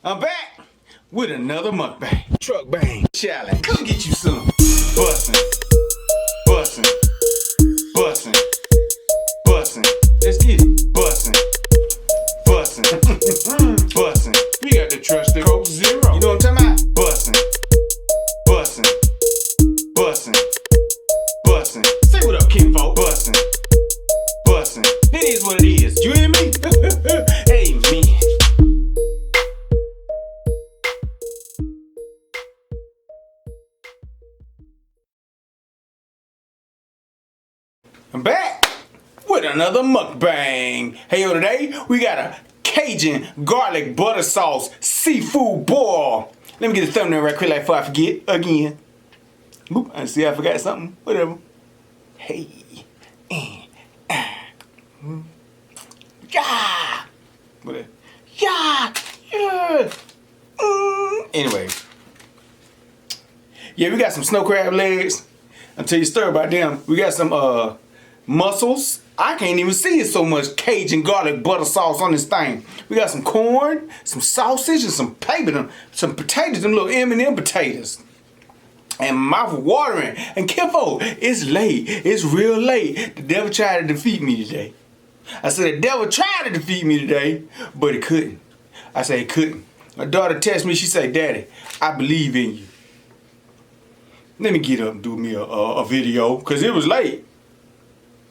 I'm back with another mukbang. Truck bang challenge. Come get you some. Bussin', bussin', bussin', bussin'. Let's get it. Bussin', bussin', bussin'. You got to trust the Coke Zero. You know what I'm talking about? Bussin', bussin', bussin', bussin'. Say what up, kinfolk. Bussin', bussin'. It is what it is. You hear me? Hey, me. I'm back with another mukbang. Hey yo, today we got a Cajun garlic butter sauce seafood boil. Let me get the thumbnail right quick before I forget again. Oop, I see I forgot something. Whatever. Hey. Yeah. Whatever. Yeah. Yeah. Anyway. Yeah, we got some snow crab legs. I'll tell you a story about them. We got some mussels. I can't even see it so much Cajun garlic butter sauce on this thing. We got some corn, some sausage, and some paper, some potatoes, them little M&M potatoes. And mouth watering. And kinfolk, it's late. It's real late. The devil tried to defeat me today. I said the devil tried to defeat me today, but it couldn't. I said it couldn't. My daughter texted me. She said, "Daddy, I believe in you." Let me get up and do me a video, because it was late.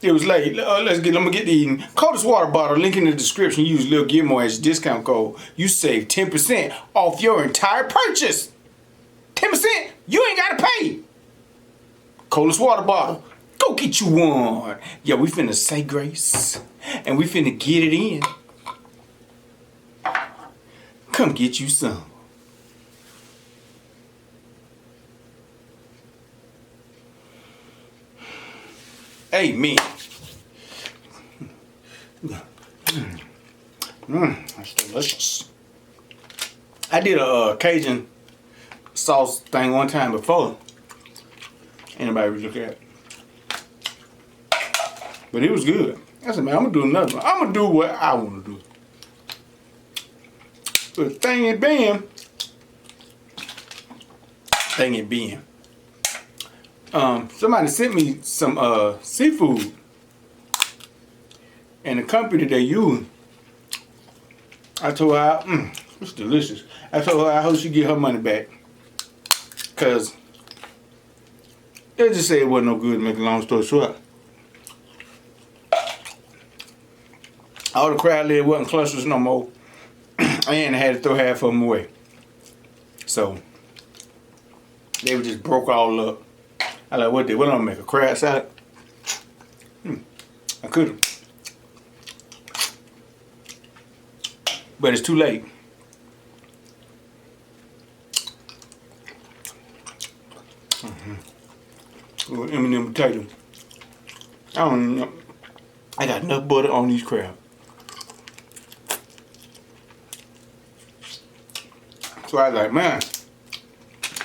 It was late. I'm gonna get the eating. Coldest water bottle, link in the description. Use Lilgilmoeats discount code. You save 10% off your entire purchase. 10%, you ain't gotta pay. Coldest water bottle, go get you one. Yeah, we finna say grace, and we finna get it in. Come get you some. Amen. That's delicious. I did a Cajun sauce thing one time before. Anybody would look at it. But it was good. I said, man, I'm gonna do another one. I'm gonna do what I wanna do. But the thing it being, somebody sent me some seafood, and the company they use, I told her, it's delicious. I told her I hope she get her money back, cause they just said it wasn't no good. To make a long story short, all the crab leg wasn't clusters no more, and I had to throw half of them away. So they were just broke all up. I like, what I'm gonna make, a crab salad? I could've. But it's too late. Little M&M potato. I don't know. I got enough butter on these crabs. So I was like, man.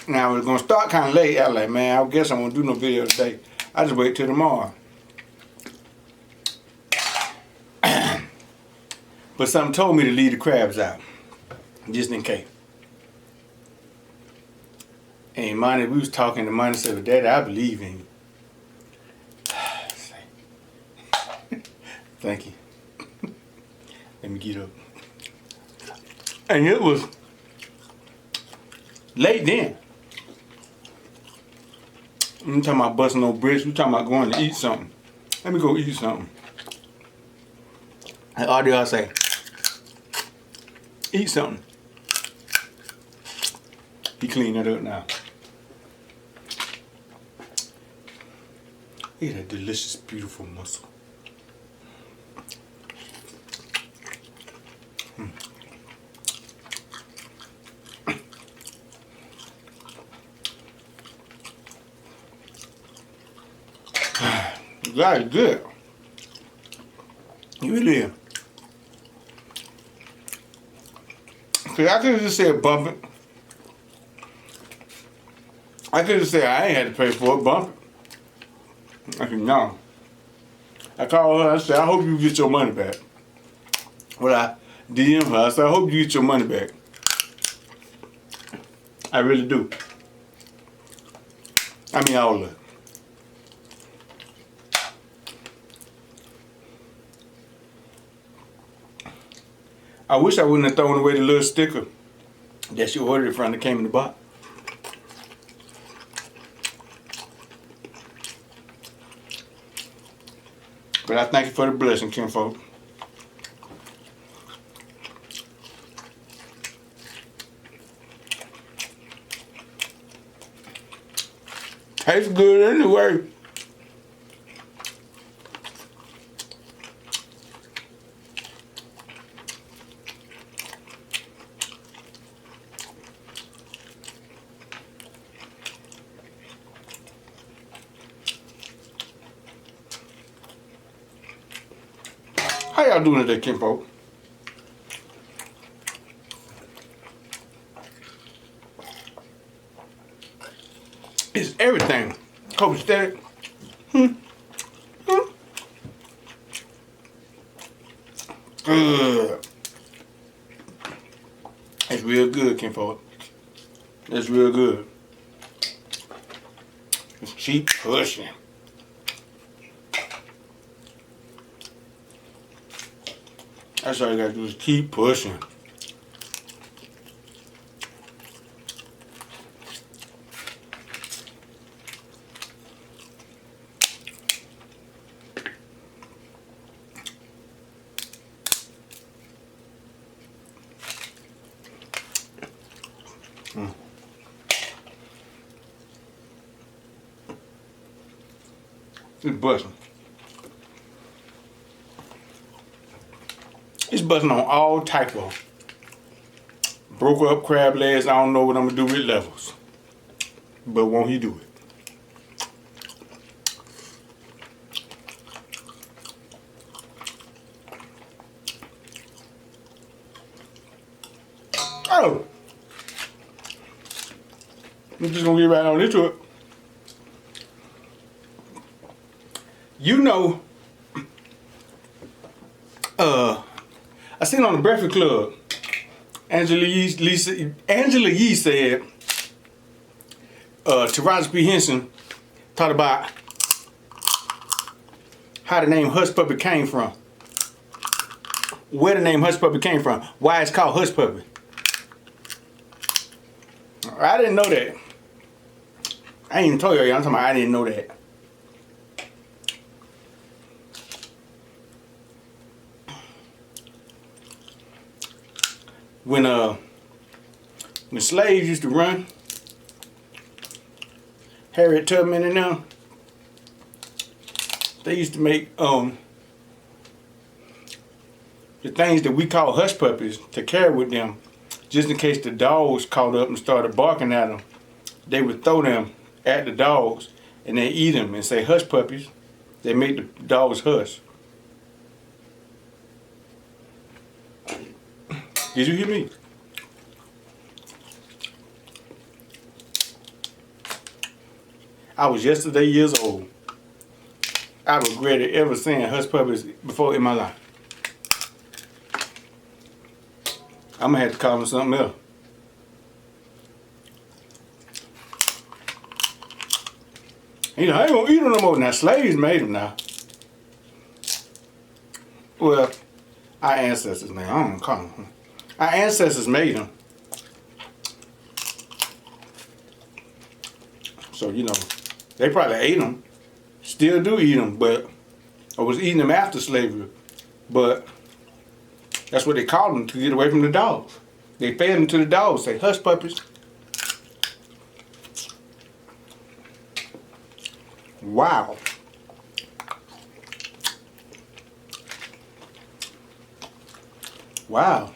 Now we're gonna start kind of late. I was like, man, I guess I won't do no video today. I just wait till tomorrow. But something told me to leave the crabs out, just in case. And Monty, we was talking to Monty, said, "Daddy, I believe in you." Thank you. Let me get up. And it was late then. I'm talking about busting no bricks. We talking about going to eat something. Let me go eat something. And audio, I say, eat something. He cleaned it up now. Look at that delicious, beautiful mussel. That is good. You really is. See, I could have just said bump it. I could have said I ain't had to pay for it, bump it. I said, no. I called her, I said, I hope you get your money back. Well, I DM her, I said, I hope you get your money back. I really do. I mean all of it. I wish I wouldn't have thrown away the little sticker that you ordered it from that came in the box. But I thank you for the blessing, kinfolk. Tastes good anyway. How y'all doing today, kinfolk? It's everything. Coldest. Good. It's real good, kinfolk. It's real good. It's cheap pushing. That's all you gotta do is keep pushing. It's busting. It's busting on all type of broke up crab legs. I don't know what I'm gonna do with levels, but won't he do it? Oh, we're just gonna get right on into it. You know, I seen on the Breakfast Club, Angela Yee said, Taraji P. Henson talked about how the name Hush Puppy came from. Where the name Hush Puppy came from. Why it's called Hush Puppy. I didn't know that. I ain't even told y'all, I'm talking about I didn't know that. When slaves used to run, Harriet Tubman and them, they used to make the things that we call hush puppies to carry with them, just in case the dogs caught up and started barking at them. They would throw them at the dogs and they eat them and say hush puppies. They make the dogs hush. Did you hear me? I was yesterday years old. I regretted ever saying hush puppies before in my life. I'm gonna have to call them something else. You know, I ain't gonna eat them no more. Now, slaves made them now. Well, our ancestors, man, I don't call them. Our ancestors made them. So, you know, they probably ate them. Still do eat them, but, or was eating them after slavery. But that's what they called them to get away from the dogs. They fed them to the dogs, say, hush puppies. Wow. Wow.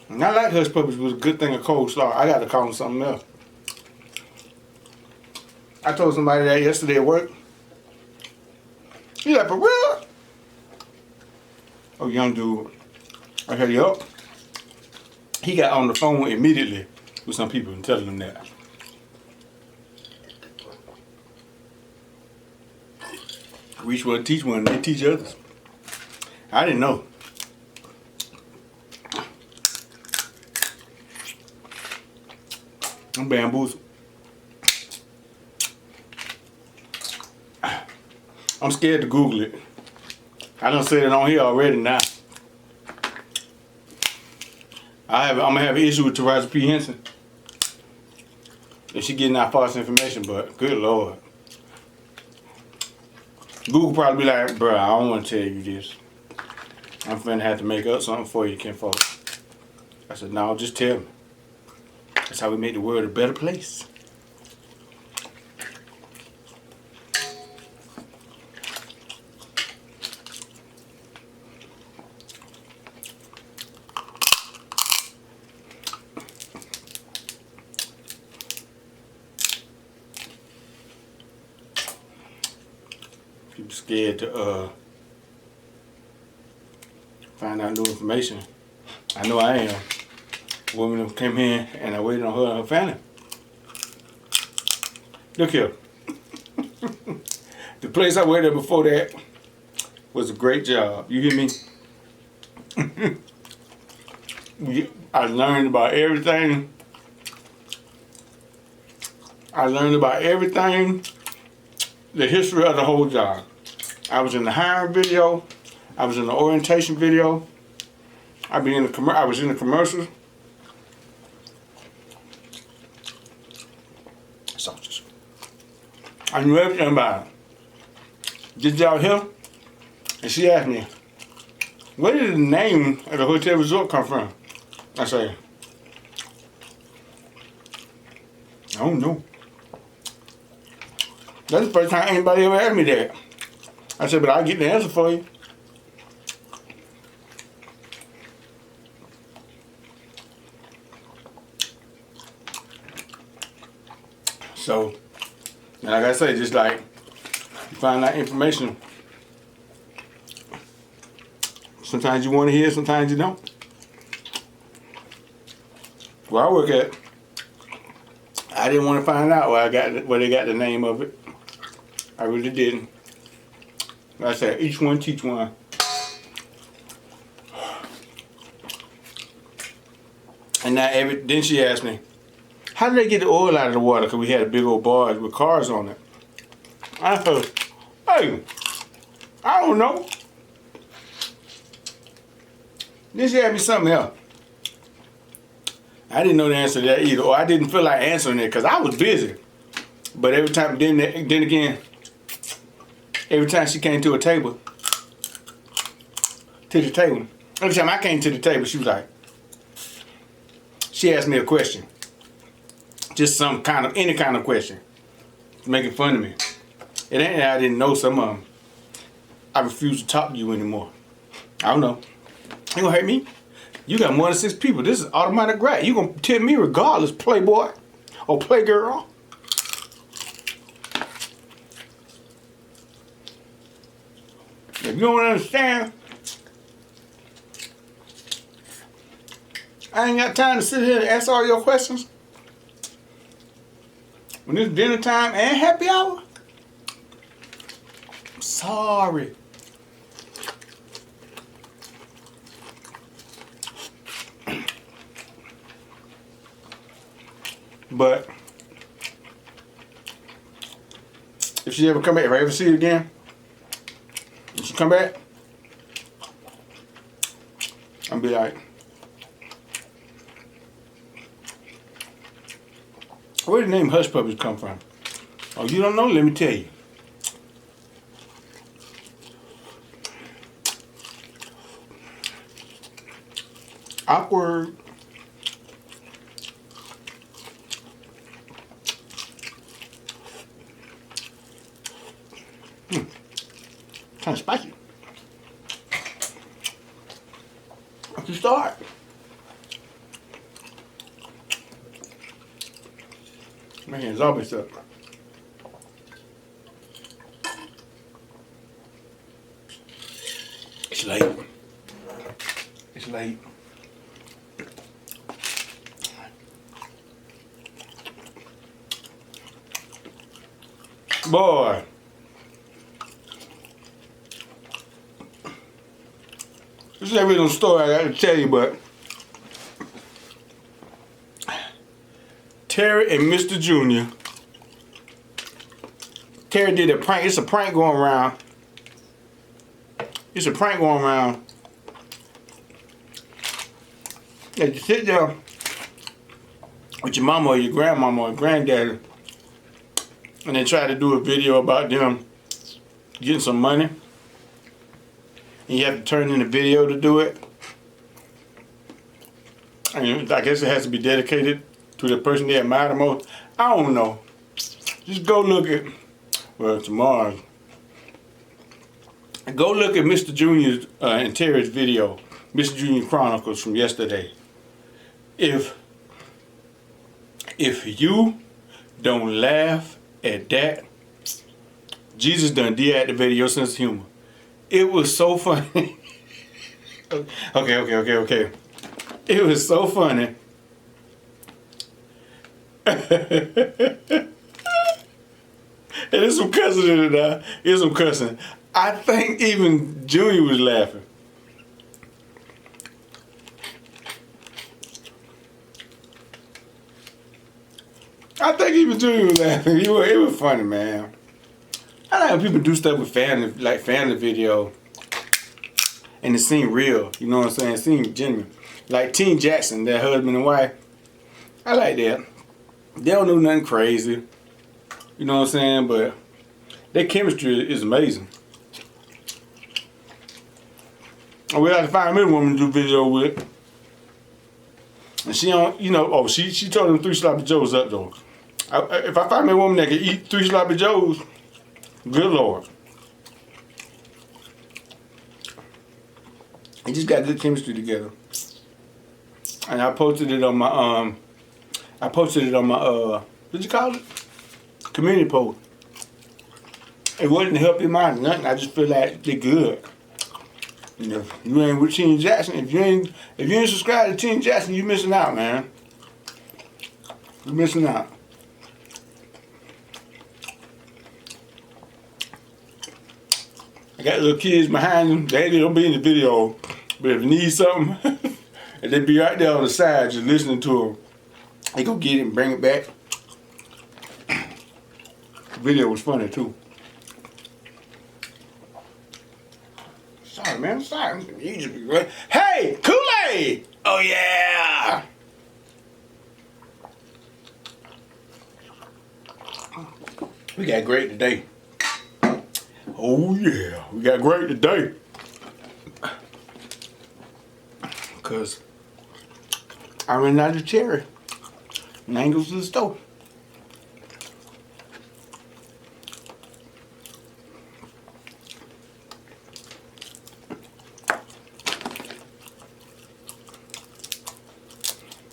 And I like hush puppies was a good thing of coleslaw. I got to call them something else. I told somebody that yesterday at work. He's like, for real? Oh, young dude. I said, yup. He got on the phone immediately with some people and telling them that. Reach one, teach one, they teach others. I didn't know. I'm bamboozled. I'm scared to Google it. I done said it on here already now. I'm gonna have an issue with Taraji P. Henson if she getting out false information, but good Lord. Google probably be like, bruh, I don't want to tell you this. I'm finna have to make up something for you, kinfolk. I said, no, just tell me. That's how we make the world a better place. People scared to find out new information. I know I am. A woman came here and I waited on her and her family. Look here. The place I waited at before that was a great job. You hear me? I learned about everything. The history of the whole job. I was in the hiring video. I was in the orientation video. I was in the commercials. Sausages. I knew everything about it. This job here, and she asked me, where did the name of the hotel resort come from? I said, I don't know. That's the first time anybody ever asked me that. I said, but I'll get the answer for you. So, like I say, just like you find out information. Sometimes you want to hear, sometimes you don't. Where I work at, I didn't want to find out where they got the name of it. I really didn't. Like I said, each one teach one. And now then she asked me, how did they get the oil out of the water? Because we had a big old barge with cars on it. I said, hey, I don't know. Then she asked me something else. I didn't know the answer to that either, or I didn't feel like answering it because I was busy. But every time, then again, every time she came to the table, every time I came to the table, she was like, she asked me a question. Just any kind of question. Making fun of me. It ain't that I didn't know some of them. I refuse to talk to you anymore. I don't know. Ain't gonna hurt me. You got more than 6 people. This is automatic grad. You gonna tell me regardless, playboy or playgirl. If you don't understand, I ain't got time to sit here and answer all your questions. When it's dinner time and happy hour, I'm sorry. But if she ever come back, if I ever see her again, if she come back, I'll be like, where did the name Hush Puppies come from? Oh, you don't know? Let me tell you. Awkward. Kind of spicy. Let's just start. My hand's all messed up. It's late. It's late. Boy. This is a real story I got to tell you, but Terry and Mr. Jr. Terry did a prank. It's a prank going around. It's a prank going around. That you sit there with your mama or your grandmama or granddaddy and they try to do a video about them getting some money. And you have to turn in a video to do it. And I guess it has to be dedicated to the person they admire the most. I don't know. Just go look at, well, tomorrow. Go look at Mr. Jr.'s and Terry's video, Mr. Jr. Chronicles from yesterday. If you don't laugh at that, Jesus done deactivated your sense of humor. It was so funny. Okay. It was so funny. And there's some cussing in it now. There's some cussing. I think even Junior was laughing. I think even Junior was laughing. It was funny, man. I like when people do stuff with family, like family video, and it seem real. You know what I'm saying? It seem genuine. Like Teen Jackson, their husband and wife. I like that. They don't do nothing crazy. You know what I'm saying? But their chemistry is amazing. We had to find me a woman to do video with. And she don't, you know, oh, she told them 3 sloppy joes up though. If I find me a woman that can eat 3 sloppy joes, good Lord. They just got good chemistry together. And I posted it on my what you call it? Community post. It wasn't to help your mind or nothing. I just feel like they're good. You know, you ain't with Teen Jackson. If you ain't subscribed to Teen Jackson, you missing out, man. You're missing out. I got little kids behind them. They don't be in the video, but if you need something, and they be right there on the side just listening to them, they go get it and bring it back. The video was funny too. Sorry, man. Sorry. You just be right. Hey, Kool-Aid! Oh yeah! We got great today. Oh yeah, we got great today. Cause I ran out of cherry. And I ain't go to the store.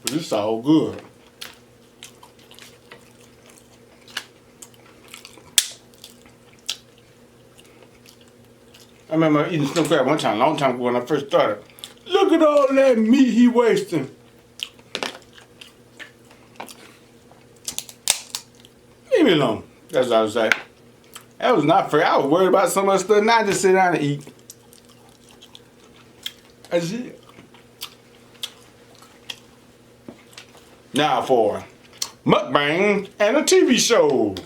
But it's all good. I remember eating snow crab one time, a long time ago when I first started. Look at all that meat he wasting. Leave me alone. That's what I was like. That was not fair. I was worried about so much stuff, not just sit down and eat. That's it. Now for mukbang and a TV show.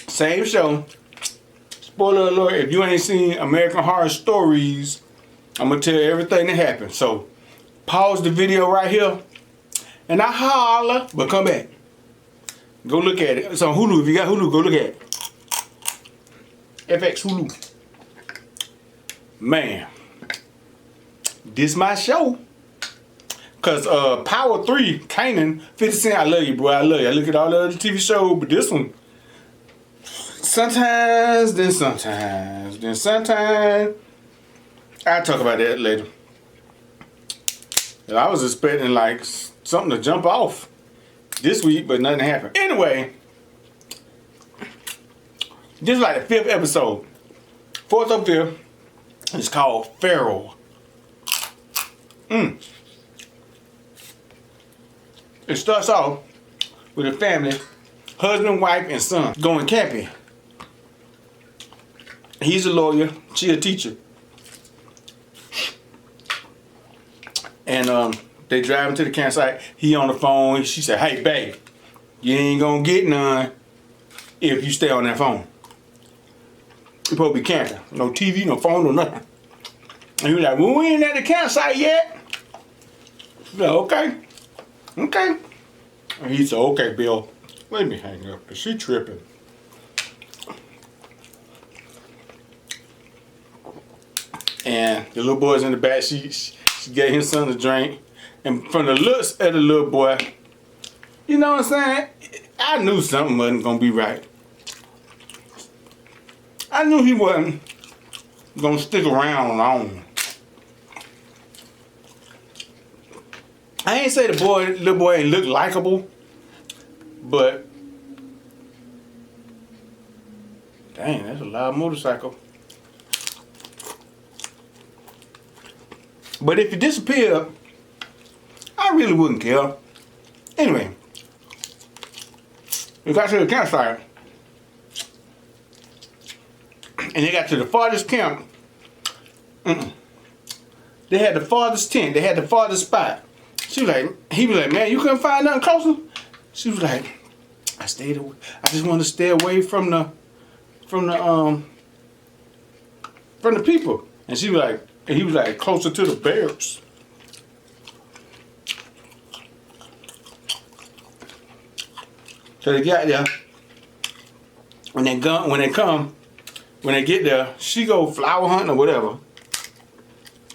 Same show. Spoiler alert, if you ain't seen American Horror Stories, I'm going to tell you everything that happened. So, pause the video right here, and I holla, but come back. Go look at it. It's on Hulu. If you got Hulu, go look at it. FX Hulu. Man, this my show. Cause Power 3, Kanan, 50 Cent, I love you, bro. I love you. I look at all the other TV shows, but this one, sometimes. I'll talk about that later. I was expecting like something to jump off this week, but nothing happened. Anyway, this is like the 5th episode. 4th or 5th. It's called Feral. It starts off with a family, husband, wife, and son, going camping. He's a lawyer, she a teacher. And They driving to the campsite. He on the phone. She said, "Hey, babe, you ain't gonna get none if you stay on that phone. You supposed to be camping. No TV, no phone, no nothing." And he was like, "Well, we ain't at the campsite yet." She said, "Okay, okay." And he said, "Okay, Bill, let me hang up, cause she tripping." And the little boy's in the back. She gave his son a drink. And from the looks of the little boy, you know what I'm saying? I knew something wasn't gonna be right. I knew he wasn't gonna stick around long. I ain't say the little boy ain't look likable, but dang, that's a loud motorcycle. But if he disappeared, I really wouldn't care. Anyway, we got to the campsite, and they got to the farthest camp. They had the farthest tent. They had the farthest spot. He was like, "Man, you couldn't find nothing closer?" She was like, "I stayed away. I just wanted to stay away from the people." And he was like, "Closer to the bears." So they got there. When they get there, she go flower hunting or whatever,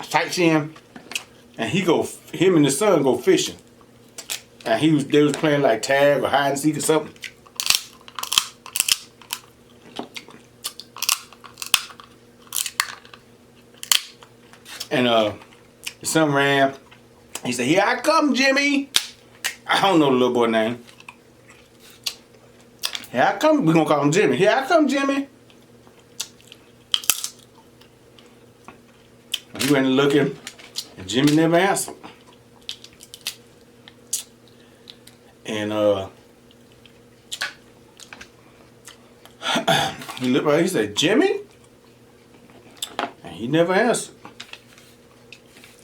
sightseeing, and him and his son go fishing. And they was playing like tag or hide and seek or something. And his son ran. He said, "Here I come, Jimmy." I don't know the little boy's name. "Here I come." We're gonna call him Jimmy. "Here I come, Jimmy." He went looking, and Jimmy never answered. And he looked right. He said, "Jimmy," and he never answered.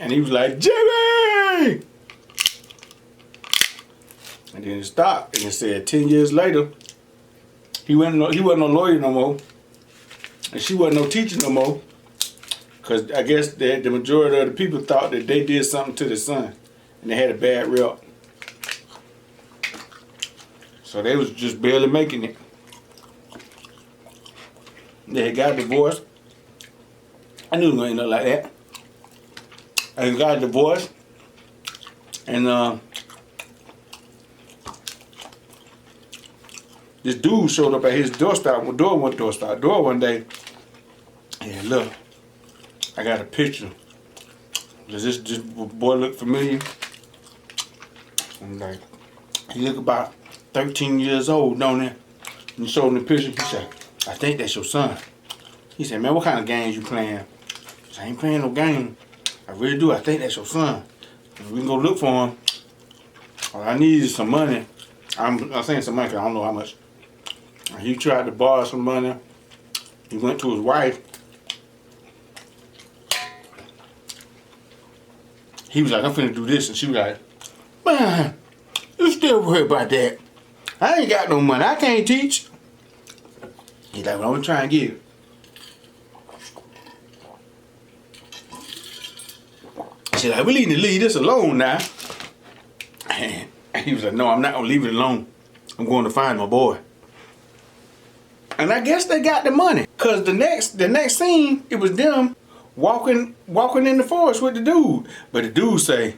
And he was like, "Jimmy!" And then it stopped, and it said 10 years later, he wasn't no lawyer no more, and she wasn't no teacher no more, because I guess the majority of the people thought that they did something to the son, and they had a bad rep. So they was just barely making it. They had got divorced. I knew it was going to end up like that. I got divorced, and this dude showed up at his door one day. Yeah, look, I got a picture. Does this boy look familiar? I'm like, he look about 13 years old, don't he? And he showed him the picture. He said, "I think that's your son." He said, "Man, what kind of games you playing?" I said, "I ain't playing no game. I really do. I think that's your son. We can go look for him. All I need is some money." I'm saying some money because I don't know how much. And he tried to borrow some money. He went to his wife. He was like, "I'm finna do this." And she was like, "Man, you still worry about that? I ain't got no money. I can't teach." He's like, "Well, I'm trying to get it." She's like, "We need to leave this alone now." And he was like, "No, I'm not gonna leave it alone. I'm going to find my boy." And I guess they got the money, cause the next scene, it was them walking in the forest with the dude. But the dude say,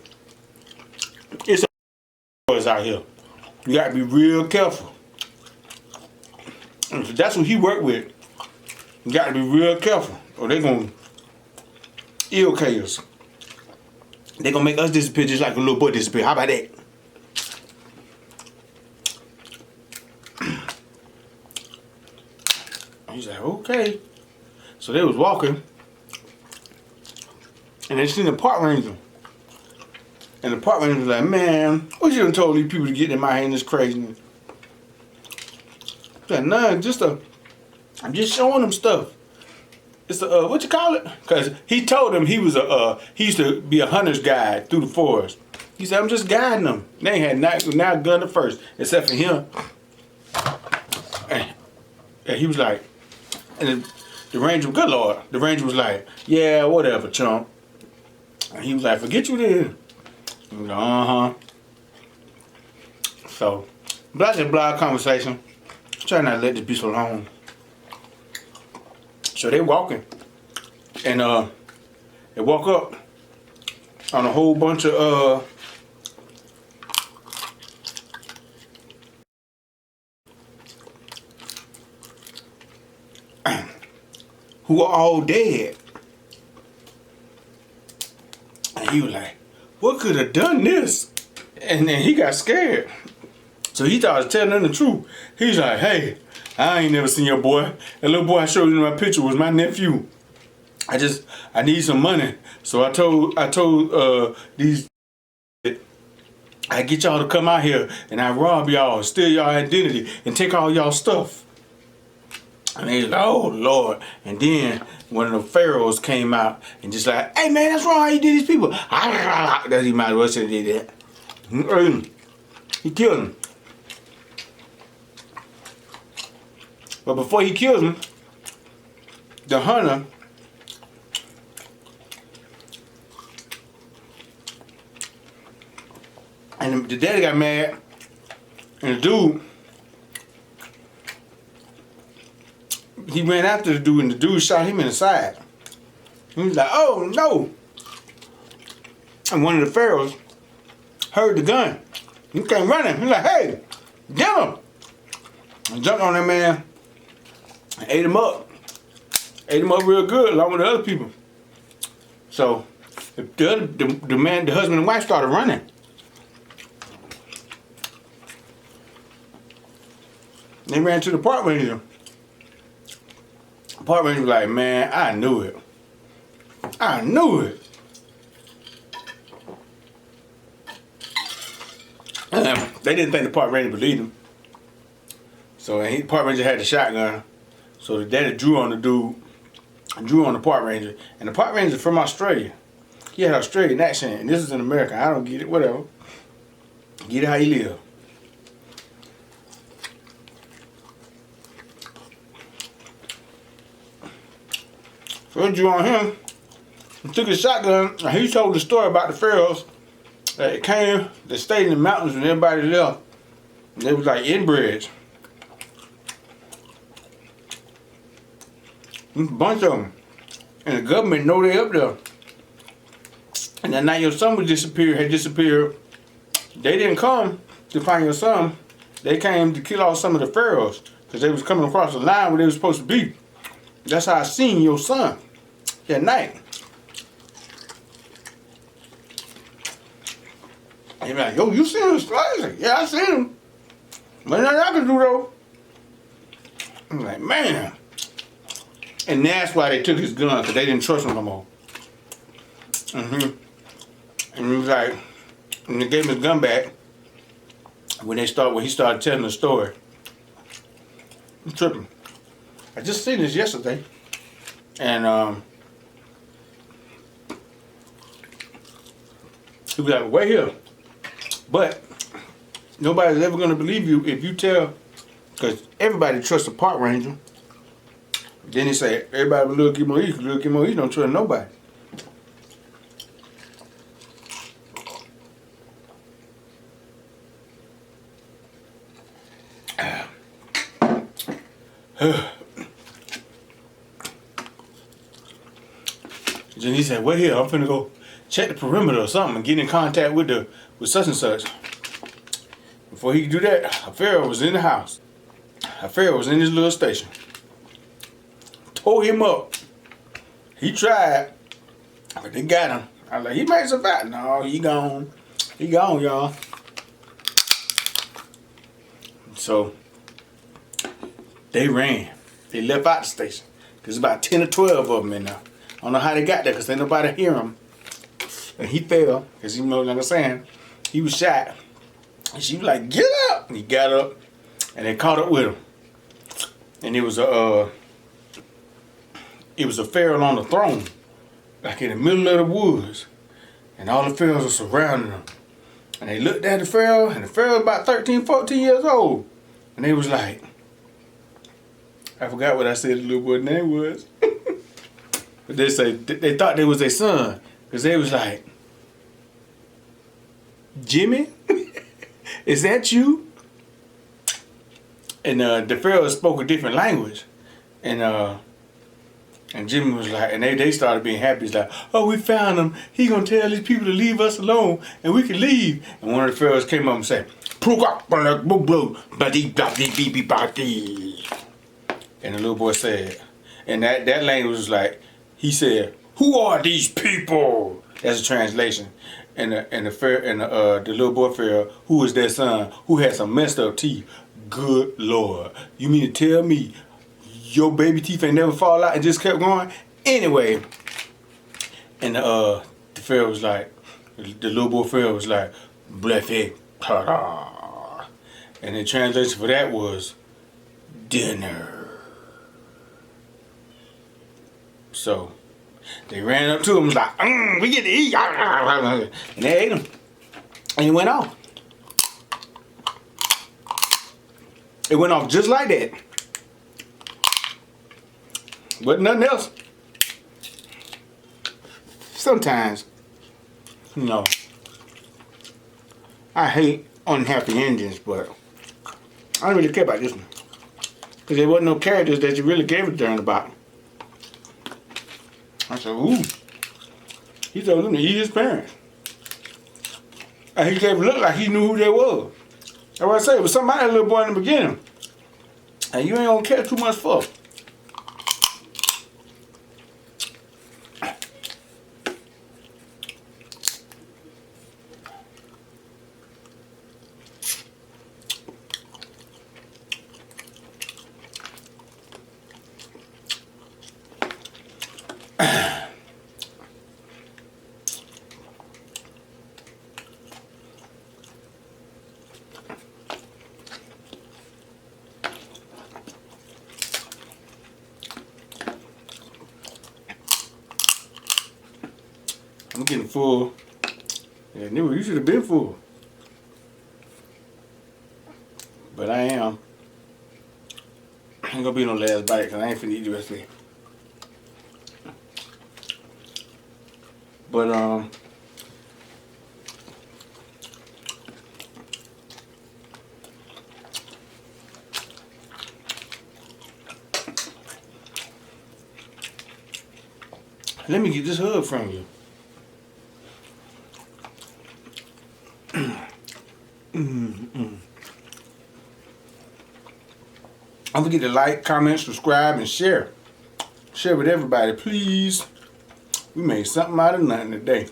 "It's a boys out here. You gotta be real careful." And so that's what he worked with. You gotta be real careful, or they gonna ill-case us. They gonna make us disappear just like a little boy disappear. How about that? He's like, "Okay." So they was walking, and they seen the park ranger. And the park ranger was like, "Man, what you done told these people to get in my hand this craziness?" He's like, "Nah, I'm just showing them stuff. It's what you call it?" Because he told him he used to be a hunter's guide through the forest. He said, I'm just guiding them. They ain't had not gun at first, except for him. And he was like, and the ranger, good Lord, the ranger was like, yeah, whatever, chump. And he was like, forget you then. He was like, uh-huh. So, but that's a blog conversation. Try not to let this be so long. So they walking. And they walk up on a whole bunch of who are all dead. And he was like, what could have done this? And then he got scared. So he thought I was telling them the truth. He's like, hey, I ain't never seen your boy. That little boy I showed you in my picture was my nephew. I need some money. So I told these, I get y'all to come out here and I rob y'all, steal y'all identity, and take all y'all stuff. And they was like, oh Lord. And then one of the pharaohs came out and just like, hey man, that's wrong how you did these people. That he might as well say they did that. He killed him. But before he killed him, the hunter and the daddy got mad, and the dude, he ran after the dude, and the dude shot him in the side. He was like, oh no. And one of the pharaohs heard the gun. He came running. He's like, hey, get him. And jumped on that man and ate him up. Ate him up real good along with the other people. So the husband and wife started running. They ran to the park ranger. The park ranger was like, man, I knew it. I knew it. They didn't think the park ranger believed him. So the park ranger had the shotgun. So the daddy drew on the dude, drew on the park ranger. And the park ranger from Australia. He had an Australian accent, and this is in America. I don't get it, whatever. Get it how you live. So he drew on him. He took his shotgun, and he told the story about the pharaohs that came, that stayed in the mountains when everybody left. And they was like inbreds. A bunch of them. And the government know they up there. And then now your son had disappeared. They didn't come to find your son. They came to kill off some of the pharaohs because they was coming across the line where they were supposed to be. That's how I seen your son that night. And like, yo, you seen him? I said, yeah, I seen him. But nothing I can do though. I'm like, man. And that's why they took his gun, because they didn't trust him no more. And he was like, and they gave him his gun back when he started telling the story. I'm tripping. I just seen this yesterday. And he was like, wait here. But nobody's ever gonna believe you if you tell, because everybody trusts a park ranger. Then he said, everybody but Lilgilmoeats don't trust nobody. Then he said, wait here, I'm finna go check the perimeter or something and get in contact with such and such. Before he could do that, a pharaoh was in the house. A pharaoh was in his little station. Tore him up. He tried, but they got him. I was like, he might survive. No, he gone. He gone, y'all. So they ran. They left out the station. There's about 10 or 12 of them in there. I don't know how they got there because ain't nobody hear him. And he fell, because you know what I'm saying. He was shot. And she was like, get up. And he got up and they caught up with him. And it was a pharaoh on the throne, like in the middle of the woods. And all the pharaohs are surrounding him. And they looked at the Pharaoh, and the Pharaoh was about 13, 14 years old. And they was like, I forgot what I said the little boy's name was. But they said they thought they was their son. Because they was like, Jimmy? Is that you? And the Pharaoh spoke a different language. And Jimmy was like, and they started being happy. He's like, oh, we found him. He gonna tell these people to leave us alone and we can leave. And one of the Pharaohs came up and said, and the little boy said, and that language was like, he said, who are these people? That's a translation. And the little boy Pharaoh, who was their son, who had some messed up teeth. Good Lord, you mean to tell me your baby teeth ain't never fall out and just kept going? Anyway, and the Pharaoh was like, the little boy Pharaoh was like, Bleffy, ta-da. And the translation for that was dinner. So they ran up to him and was like, we get to eat. And they ate him. And it went off. It went off just like that. But nothing else. Sometimes, you know, I hate unhappy endings, but I don't really care about this one. Because there wasn't no characters that you really gave a darn about. I said, ooh. He told them to eat his parents. And he gave it look like he knew who they were. That's what I say. It was somebody, little boy in the beginning. And you ain't gonna care too much for. I'm getting full. Yeah, nigga, you should have been full. But I am. Ain't gonna be no last bite because I ain't finna eat the rest of it. But let me get this hug from you. Don't forget to like, comment, subscribe, and share. Share with everybody, please. We made something out of nothing today.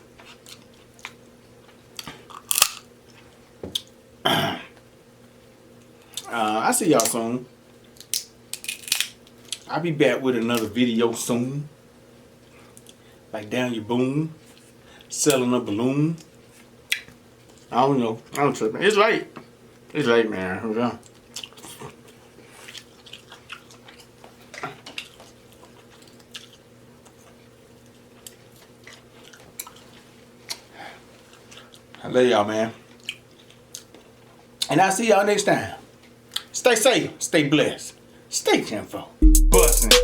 I'll see y'all soon. I'll be back with another video soon. Like down your boom. Selling a balloon. I don't know. I don't trip. It's late. It's late, man. Okay. I love y'all, man. And I'll see y'all next time. Stay safe. Stay blessed. Stay tenfold. Bussin'.